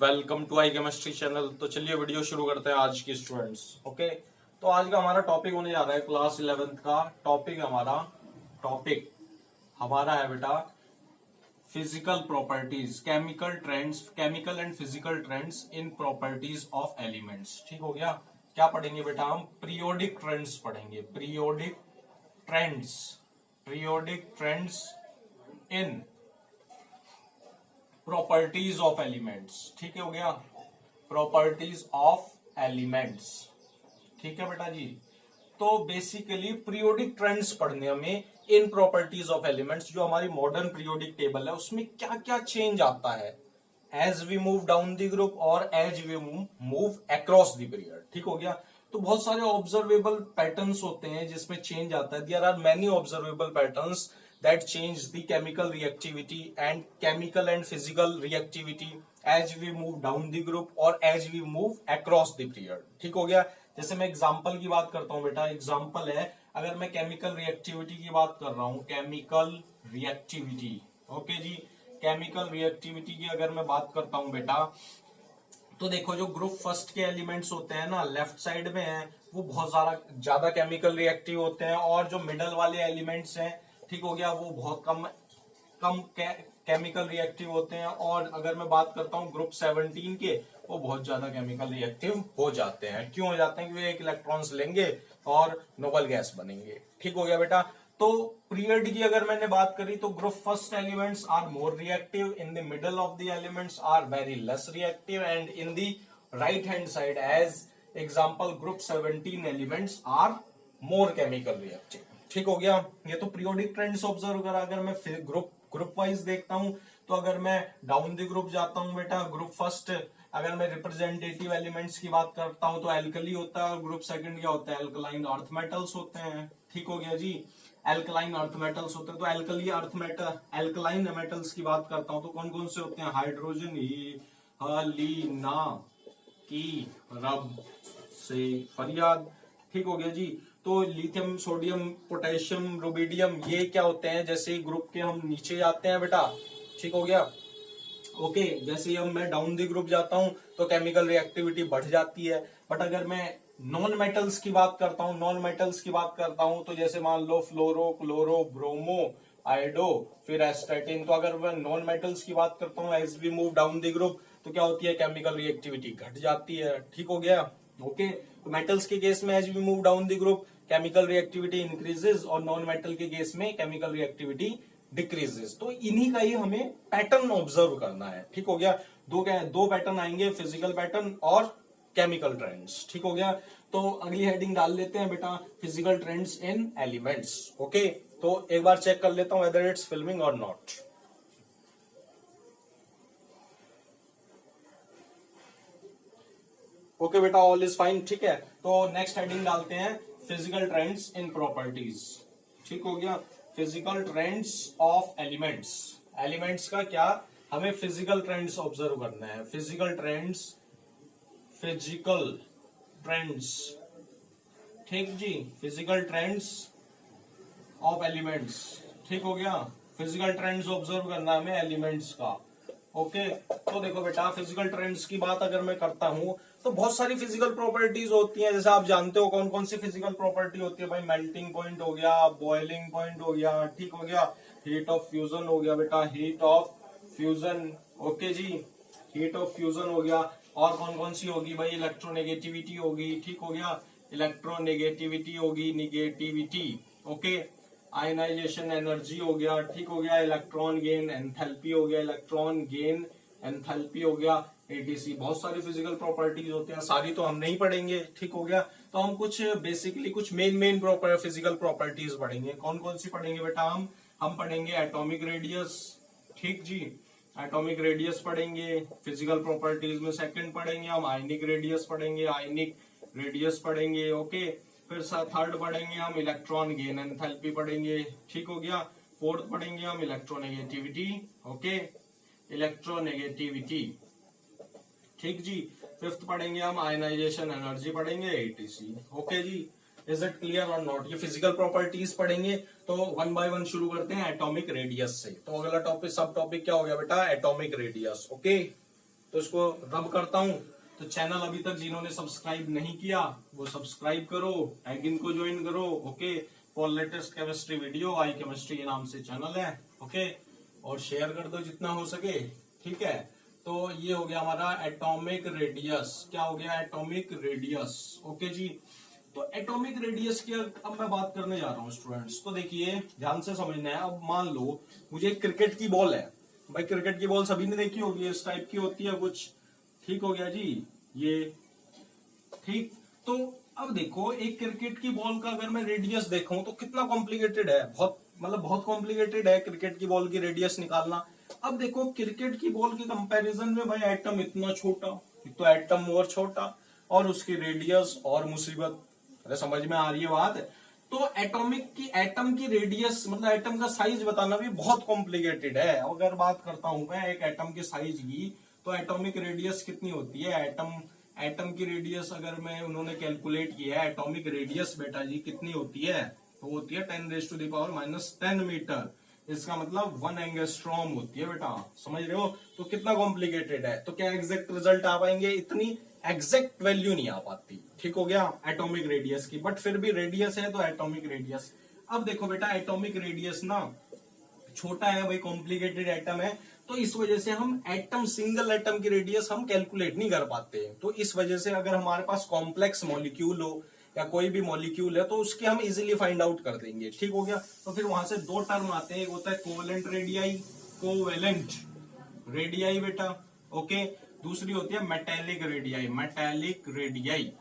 Welcome to I chemistry channel. तो चलिए video शुरू करते हैं आज की स्टूडेंट्स। ओके, तो आज का हमारा टॉपिक होने जा रहा है क्लास 11th का टॉपिक हमारा है बेटा physical properties, chemical and physical trends in properties of elements. ठीक हो गया। क्या पढ़ेंगे बेटा हम? पीरियोडिक ट्रेंड्स पढ़ेंगे। Periodic trends in properties of elements. ठीक है, हो गया। प्रॉपर्टीज ऑफ एलिमेंट्स, ठीक है बेटा जी। तो बेसिकली पीरियोडिक ट्रेंड्स पढ़ने हमें इन प्रॉपर्टीज ऑफ एलिमेंट्स। जो हमारी मॉडर्न पीरियोडिक टेबल है उसमें क्या क्या चेंज आता है as we move down the group और as we move across the period. ठीक हो गया। तो बहुत सारे ऑब्जर्वेबल पैटर्न्स होते हैं जिसमें चेंज आता है। There are many observable patterns that change the chemical reactivity and chemical and physical reactivity as we move down the group or as we move across the period। ठीक हो गया। जैसे मैं एग्जांपल की बात करता हूं बेटा, एग्जांपल है अगर मैं केमिकल रिएक्टिविटी की बात कर रहा हूं, केमिकल रिएक्टिविटी। ओके जी, केमिकल रिएक्टिविटी की अगर मैं बात करता हूं बेटा, तो देखो जो ग्रुप फर्स्ट के एलिमेंट्स होते हैं ना, लेफ्ट साइड में है, वो बहुत ज्यादा केमिकल रिएक्टिव होते हैं, और जो मिडल वाले एलिमेंट्स हैं, ठीक हो गया, वो बहुत कम केमिकल रिएक्टिव होते हैं। और अगर मैं बात करता हूं ग्रुप 17 के, वो बहुत ज्यादा केमिकल रिएक्टिव हो जाते हैं। क्यों हो जाते हैं? क्योंकि एक इलेक्ट्रॉन्स लेंगे और नोबल गैस बनेंगे। ठीक हो गया बेटा। तो पीरियड की अगर मैंने बात करी तो group first elements are more reactive, in the middle of the elements are very less reactive, and in the right hand side as example group 17 elements are more chemical reactive. ठीक हो गया। ये तो पीरियोडिक ट्रेंड्स ऑब्जर्व करा। अगर मैं group wise देखता हूं, तो अगर मैं डाउन द ग्रुप जाता हूं बेटा, ग्रुप फर्स्ट अगर मैं रिप्रेजेंटेटिव एलिमेंट्स की बात करता हूं तो एल्कली होता है, और ग्रुप सेकंड क्या होता है? एल्कलाइन अर्थ मेटल्स होते हैं। ठीक हो गया जी, एल्कलाइन अर्थ मेटल्स होते हैं। तो एल्कलाइन मेटल्स की बात करता हूं तो कौन कौन से होते हैं? हाइड्रोजन, हीलिना की रब से फरियाद। ठीक हो गया जी। तो लिथियम, सोडियम, पोटेशियम, रुबिडियम, ये क्या होते हैं? जैसे ही ग्रुप के हम नीचे जाते हैं बेटा, ठीक हो गया, ओके, जैसे ही मैं डाउन द ग्रुप जाता हूं तो केमिकल रिएक्टिविटी बढ़ जाती है। बट अगर मैं नॉन मेटल्स की बात करता हूं, तो जैसे मान लो फ्लोरो, क्लोरो, ब्रोमो, आयोडो, फिर एस्टेटिन। तो अगर मैं नॉन मेटल्स की बात करता हूं as we move down the group, तो क्या होती है? केमिकल रिएक्टिविटी घट जाती है। ठीक हो गया, ओके। तो मेटल्स के केस में as we move down the group chemical reactivity increases, और नॉन मेटल के केस में केमिकल रिएक्टिविटी डिक्रीजेस। तो इन्हीं का ही हमें पैटर्न ऑब्जर्व करना है। ठीक हो गया। दो पैटर्न आएंगे, फिजिकल पैटर्न और केमिकल ट्रेंड्स। ठीक हो गया। तो अगली हेडिंग डाल लेते हैं बेटा, physical trends in elements. Okay, तो एक बार चेक कर लेता हूं वेदर इट्स फिल्मिंग और नॉट। ओके बेटा, ऑल इज फाइन। ठीक है, तो नेक्स्ट हेडिंग डालते हैं फिजिकल ट्रेंड्स इन प्रॉपर्टीज। ठीक हो गया। Physical trends of elements. Elements का क्या, हमें फिजिकल ट्रेंड्स ऑब्जर्व करना है। फिजिकल ट्रेंड्स, ठीक जी, फिजिकल ट्रेंड्स ऑफ एलिमेंट्स। ठीक हो गया। फिजिकल ट्रेंड्स ऑब्जर्व करना है हमें एलिमेंट्स का। ओके, तो देखो बेटा, फिजिकल ट्रेंड्स की बात अगर मैं करता हूं तो बहुत सारी फिजिकल प्रॉपर्टीज होती हैं। जैसे आप जानते हो कौन कौन सी फिजिकल प्रॉपर्टी होती है भाई? मेल्टिंग पॉइंट हो गया, बॉइलिंग पॉइंट हो गया, ठीक हो गया, हीट ऑफ फ्यूजन हो गया बेटा, हीट ऑफ फ्यूजन। ओके जी, हीट ऑफ फ्यूजन हो गया। और कौन कौन सी होगी भाई? इलेक्ट्रोनेगेटिविटी होगी। ठीक हो गया, इलेक्ट्रोनेगेटिविटी होगी, निगेटिविटी। ओके, आयनाइजेशन एनर्जी हो गया। ठीक हो गया, इलेक्ट्रॉन गेन एंथैल्पी हो गया, इलेक्ट्रॉन गेन एंथैल्पी हो गया, एटीसी। बहुत सारी फिजिकल प्रॉपर्टीज होते हैं, सारी तो हम नहीं पढ़ेंगे। ठीक हो गया। तो हम कुछ बेसिकली कुछ मेन फिजिकल प्रॉपर्टीज पढ़ेंगे। कौन कौन सी पढ़ेंगे बेटा? हम पढ़ेंगे एटॉमिक रेडियस। ठीक जी, एटॉमिक रेडियस पढ़ेंगे फिजिकल प्रॉपर्टीज में। सेकंड पढ़ेंगे हम आयनिक रेडियस पढ़ेंगे। ओके, फिर थर्ड पढ़ेंगे हम इलेक्ट्रॉन गेन एंथैल्पी पढ़ेंगे। ठीक हो गया। फोर्थ पढ़ेंगे हम इलेक्ट्रोनेगेटिविटी। Okay, electronegativity. ठीक जी। फिफ्थ पढ़ेंगे हम आयनाइजेशन एनर्जी पढ़ेंगे, एटीसी। ओके जी, is it clear or not? ये फिजिकल प्रॉपर्टीज पढ़ेंगे। तो वन बाय वन शुरू करते हैं एटॉमिक रेडियस से। तो अगला टॉपिक, सब टॉपिक क्या हो गया बेटा? Atomic radius. ओके, तो इसको रब करता हूं। तो चैनल अभी तक जिन्होंने सब्सक्राइब नहीं किया वो सब्सक्राइब करो, टैगिन को ज्वाइन करो। Okay, for latest chemistry video I chemistry के नाम से चैनल है। ओके, और शेयर कर दो जितना हो सके। ठीक है, तो ये हो गया हमारा एटॉमिक रेडियस। क्या हो गया? Atomic radius. ओके जी, तो एटॉमिक रेडियस की अब मैं बात करने जा रहा हूं स्टूडेंट्स। तो देखिए ध्यान से समझना है। अब मान लो मुझे एक क्रिकेट की बॉल है। भाई क्रिकेट की बॉल सभी ने देखी होगी, इस टाइप की होती है कुछ। ठीक हो गया जी, ये ठीक। तो अब देखो एक क्रिकेट की बॉल का अगर मैं रेडियस देखूं तो कितना कॉम्प्लिकेटेड है, बहुत मतलब बहुत कॉम्प्लिकेटेड है क्रिकेट की बॉल की रेडियस निकालना। अब देखो क्रिकेट की बॉल के कंपैरिजन में भाई एटम इतना छोटा, एक तो एटम और छोटा और उसकी रेडियस और मुसीबत। अरे समझ में आ रही है बात? तो एटम की रेडियस मतलब एटम का साइज बताना भी बहुत कॉम्प्लिकेटेड है। अगर बात करता हूं मैं एक एटम के साइज की, तो एटॉमिक रेडियस कितनी होती है? एटम की रेडियस अगर मैं उन्होंने कैलकुलेट किया है, एटॉमिक रेडियस बेटा जी कितनी होती है? तो होती है 10⁻⁻10 मीटर। इसका मतलब 1 एंगस्ट्रॉम होती है बेटा। समझ रहे हो? तो कितना कॉम्प्लिकेटेड है। तो क्या एग्जैक्ट रिजल्ट आ पाएंगे? इतनी एग्जैक्ट वैल्यू नहीं आ पाती। ठीक हो गया एटॉमिक रेडियस की, बट फिर भी रेडियस है तो एटॉमिक रेडियस। अब देखो बेटा एटॉमिक रेडियस ना छोटा है भाई, कॉम्प्लिकेटेड एटम है, तो इस वजह से हम एटम सिंगल एटम की रेडियस हम कैलकुलेट नहीं कर पाते। तो इस वजह से अगर हमारे पास कॉम्प्लेक्स मॉलिक्यूल हो या कोई भी मॉलिक्यूल है तो उसके हम इजीली फाइंड आउट कर देंगे। ठीक हो गया। तो फिर वहां से दो टर्म आते हैं, एक होता है कोवेलेंट रेडियाई, कोवेलेंट रेडियाई बेटा। ओके, दूसरी होती है metallic radii, metallic radii.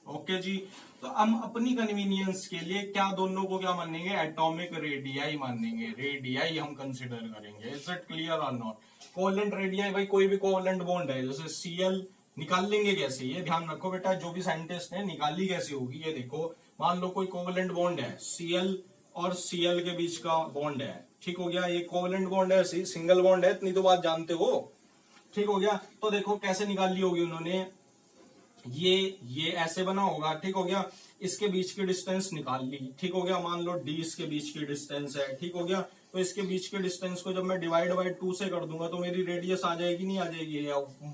Okay जी, तो हम अपनी कन्वीनियंस के लिए क्या दोनों को क्या मानेंगे? एटॉमिक रेडियाई मानेंगे, रेडियाई हम कंसिडर करेंगे। Is it clear or not? Covalent radii भाई कोई भी कोवेलेंट बॉन्ड है जैसे Cl निकाल लेंगे कैसे, ये ध्यान रखो बेटा। जो भी साइंटिस्ट ने निकाली कैसे होगी ये देखो। मान लो कोई कोवेलेंट बॉन्ड है, Cl और Cl के बीच का बॉन्ड है। ठीक हो गया, ये कोवेलेंट बॉन्ड है, सिंगल बॉन्ड है, इतनी तो बात जानते हो। ठीक हो गया, तो देखो कैसे निकाली होगी उन्होंने। ये ऐसे बना होगा। ठीक हो गया, इसके बीच की डिस्टेंस निकाल ली। ठीक हो गया, मान लो d इसके बीच की डिस्टेंस है। ठीक हो गया, तो इसके बीच के डिस्टेंस को जब मैं डिवाइड बाय 2 से कर दूंगा तो मेरी रेडियस आ जाएगी, नहीं आ जाएगी?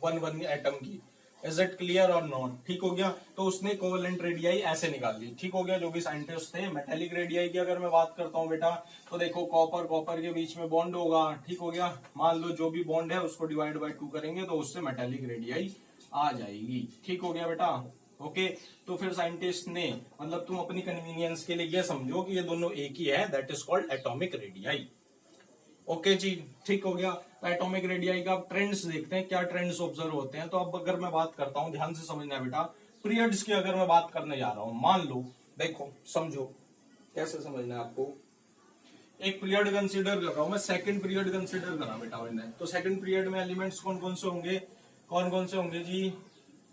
वन एटम की। Is it clear or not? ठीक हो गया, तो उसने कोवेलेंट रेडियाई ऐसे निकाल ली। ठीक हो गया, जो भी साइंटिस्ट थे। मेटेलिक रेडियाई की अगर मैं बात करता हूँ बेटा, तो देखो कॉपर के बीच में बॉन्ड होगा। ठीक हो गया, मान लो जो भी बॉन्ड है उसको डिवाइड बाय 2 करेंगे तो उससे मेटेलिक रेडियाई आ जाएगी। ठीक हो गया बेटा। ओके, तो फिर साइंटिस्ट ने मतलब तुम अपनी कन्वीनियंस के लिए ये समझो कि ये दोनों एक ही है, that is called atomic radii. Okay जी, ठीक हो गया। तो एटॉमिक रेडियाई का ट्रेंड्स देखते हैं, क्या ट्रेंड्स ऑब्जर्व होते हैं। तो अब अगर मैं बात करता हूं, ध्यान से समझना बेटा, पीरियड्स की अगर मैं बात करने जा रहा हूं, मान लो देखो समझो कैसे समझना है आपको। एक पीरियड कंसीडर कर रहा हूं मैं, सेकंड पीरियड कंसीडर करा बेटा मैंने। तो सेकंड पीरियड में एलिमेंट्स कौन कौन से होंगे? कौन कौन से होंगे जी?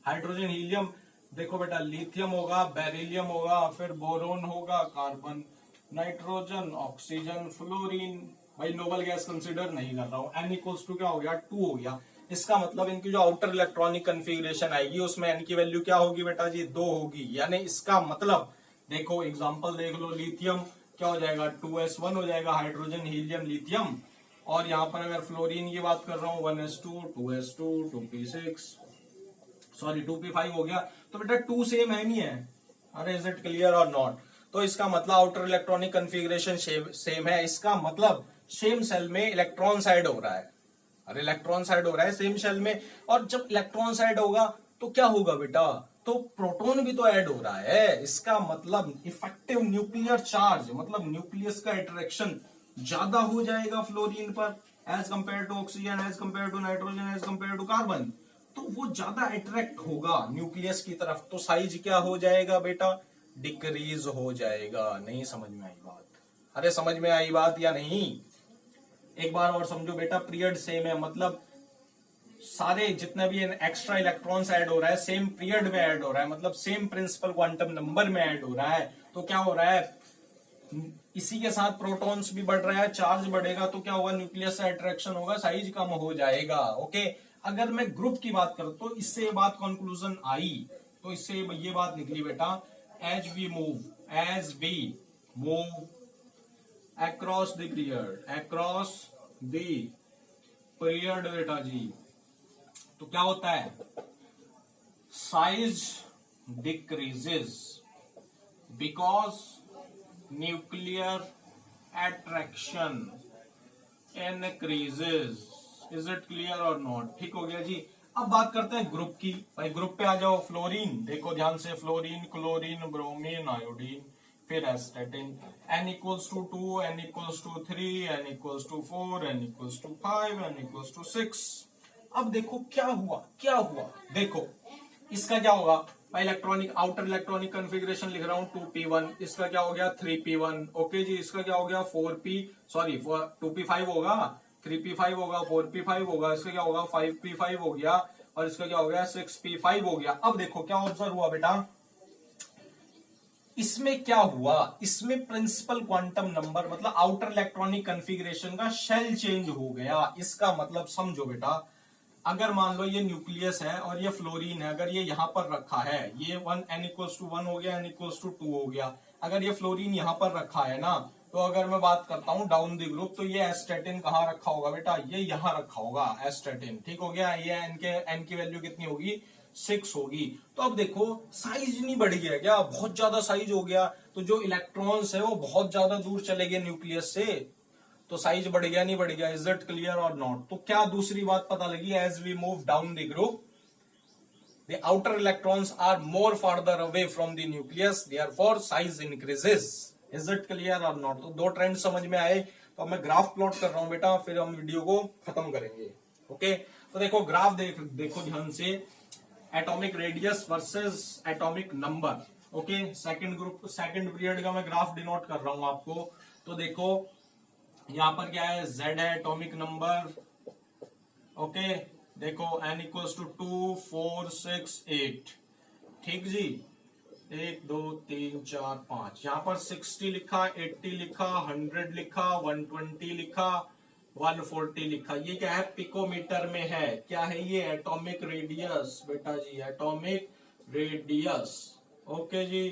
हाइड्रोजन, हीलियम, देखो बेटा लिथियम होगा, बेरिलियम होगा, फिर बोरोन होगा, कार्बन, नाइट्रोजन, ऑक्सीजन, फ्लोरीन। भाई नोबल गैस कंसीडर नहीं कर रहा हूं। n इक्वल्स टू क्या हो गया? 2 हो गया। इसका मतलब इनकी जो आउटर इलेक्ट्रॉनिक कन्फिग्रेशन आएगी उसमें n की वैल्यू क्या होगी बेटा जी? 2 होगी। यानी इसका मतलब देखो एग्जांपल देख लो, लिथियम क्या हो जाएगा? 2s1 हो जाएगा, हाइड्रोजन, हीलियम, लिथियम। और यहाँ पर अगर फ्लोरीन की बात कर रहा हूँ 1s2, 2s2, 2p6, sorry 2p5 हो गया। तो बेटा 2 सेम है नहीं है? अरे is it clear or not? तो इसका मतलब आउटर इलेक्ट्रॉनिक कन्फिग्रेशन सेम है, इसका मतलब सेम सेल में इलेक्ट्रॉन साइड हो रहा है। अरे इलेक्ट्रॉन साइड हो रहा है सेम सेल में, और जब इलेक्ट्रॉन साइड होगा तो क्या होगा बेटा? तो प्रोटॉन भी तो ऐड हो रहा है। इसका मतलब इफेक्टिव न्यूक्लियर चार्ज, मतलब न्यूक्लियस का अट्रैक्शन ज्यादा हो जाएगा फ्लोरीन पर as compare to oxygen, as compare to nitrogen, as compare to carbon. तो वो ज्यादा अट्रैक्ट होगा न्यूक्लियस की तरफ, तो साइज क्या हो जाएगा बेटा? डिक्रीज हो जाएगा। नहीं समझ में आई बात? अरे समझ में आई बात या नहीं? एक बार और समझो बेटा, पीरियड सेम है, मतलब सारे जितने भी एक्स्ट्रा इलेक्ट्रॉन्स ऐड हो रहा है सेम पीरियड में ऐड हो रहा है, मतलब सेम प्रिंसिपल क्वांटम नंबर में ऐड हो रहा है। तो क्या हो रहा है? इसी के साथ प्रोटॉन्स भी बढ़ रहा है, चार्ज बढ़ेगा तो क्या होगा? न्यूक्लियस से अट्रैक्शन होगा, साइज कम हो जाएगा। ओके, अगर मैं ग्रुप की बात करूं तो इससे ये बात कंक्लूजन आई, तो इससे ये बात निकली बेटा, as we move across the period, across the period बेटा जी, तो क्या होता है, size decreases because nuclear attraction increases। Is it clear or not? ठीक हो गया जी। अब बात करते हैं ग्रुप की। भाई ग्रुप पे आ जाओ। फ्लोरीन, देखो ध्यान से, फ्लोरीन, क्लोरीन, ब्रोमीन, आयोडीन, फिर astatine. n equals to 2, n equals to 3, n equals to 4, n equals to 5, n equals to 6। अब देखो क्या हुआ, क्या हुआ, देखो इसका क्या होगा भाई, इलेक्ट्रॉनिक आउटर इलेक्ट्रॉनिक कॉन्फ़िगरेशन लिख रहा हूं 2p1, इसका क्या हो गया 3p1। ओके जी, इसका क्या हो गया 2p5 होगा, 3p5 होगा, 4p5 होगा, इसका क्या होगा 5p5 हो गया, और इसका क्या हो गया 6p5 हो गया। अब देखो क्या ऑब्जर्व हुआ बेटा, इसमें क्या हुआ, इसमें प्रिंसिपल क्वांटम नंबर मतलब आउटर इलेक्ट्रॉनिक कॉन्फ़िगरेशन का शेल चेंज हो गया। इसका मतलब समझो बेटा, अगर मान लो ये न्यूक्लियस है और ये फ्लोरीन है, अगर ये यहां पर रखा है, ये n इक्वल्स टू 1 हो गया, n इक्वल्स टू 2 हो गया, अगर ये फ्लोरीन यहां पर रखा है ना, तो अगर मैं बात करता हूं डाउन द ग्रुप, तो ये एस्टेटिन कहां रखा होगा बेटा, ये यहां रखा होगा एस्टेटिन। ठीक हो गया, ये n की वैल्यू कितनी होगी 6 होगी। तो अब देखो साइज नहीं बढ़ गया क्या, बहुत ज्यादा साइज हो गया, तो जो इलेक्ट्रॉन्स है वो बहुत ज्यादा दूर चले गए न्यूक्लियस से, तो साइज बढ़ गया नहीं बढ़ गया? Is it clear or not? तो क्या दूसरी बात पता लगी, as we move down the group the outer electrons are more farther away from the nucleus, therefore size increases. Is it clear or not? तो दो ट्रेंड समझ में आए। तो अब मैं ग्राफ प्लॉट कर रहा हूं बेटा, फिर हम वीडियो को खत्म करेंगे। ओके, तो देखो ग्राफ देखो ध्यान से, atomic radius versus atomic number. Okay, second group second period का मैं ग्राफ डिनोट कर रहा हूं आपको। तो देखो यहां पर क्या है, Z है एटॉमिक नंबर। ओके, देखो n इक्वल्स टू 2, 4, 6, 8। ठीक जी, 1 2 3 4 5, यहां पर 60 लिखा, 80 लिखा, 100 लिखा, 120 लिखा, 140 लिखा। ये क्या है, पिकोमीटर में है। क्या है ये, एटॉमिक रेडियस बेटा जी, एटॉमिक रेडियस। ओके जी,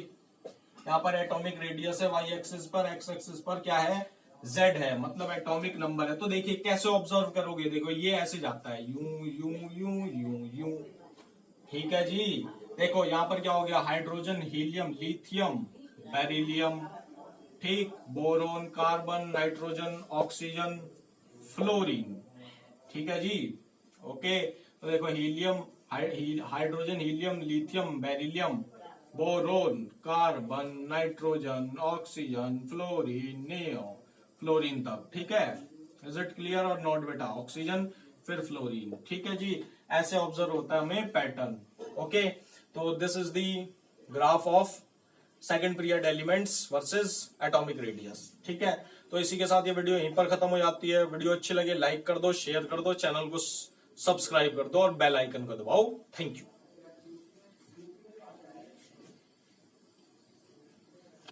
यहाँ पर एटॉमिक रेडियस है वाई एक्सिस पर, एक्स एक्सिस पर क्या है Z है, मतलब एटॉमिक नंबर है। तो देखिए कैसे ऑब्जर्व करोगे, देखो ये ऐसे जाता है, यूं यूं यूं यूं यूं। ठीक है जी, देखो यहाँ पर क्या हो गया, हाइड्रोजन, हीलियम, लिथियम, बेरिलियम, ठीक, boron, carbon, nitrogen, oxygen, fluorine. ठीक है जी। ओके, तो देखो helium, hydrogen, helium, lithium, beryllium, boron, carbon, nitrogen, oxygen, fluorine, neo, fluorine तक। ठीक है, is it clear or not बेटा? ऑक्सीजन फिर फ्लोरीन। ठीक है जी, ऐसे ऑब्जर्व होता है हमें पैटर्न। ओके, तो this is the graph of second period elements versus atomic radius. ठीक है, तो इसी के साथ ये वीडियो यहीं पर खत्म हो जाती है। वीडियो अच्छी लगे लाइक कर दो, शेयर कर दो, चैनल को सब्सक्राइब कर दो और बेल आइकन को दबाओ। Thank you.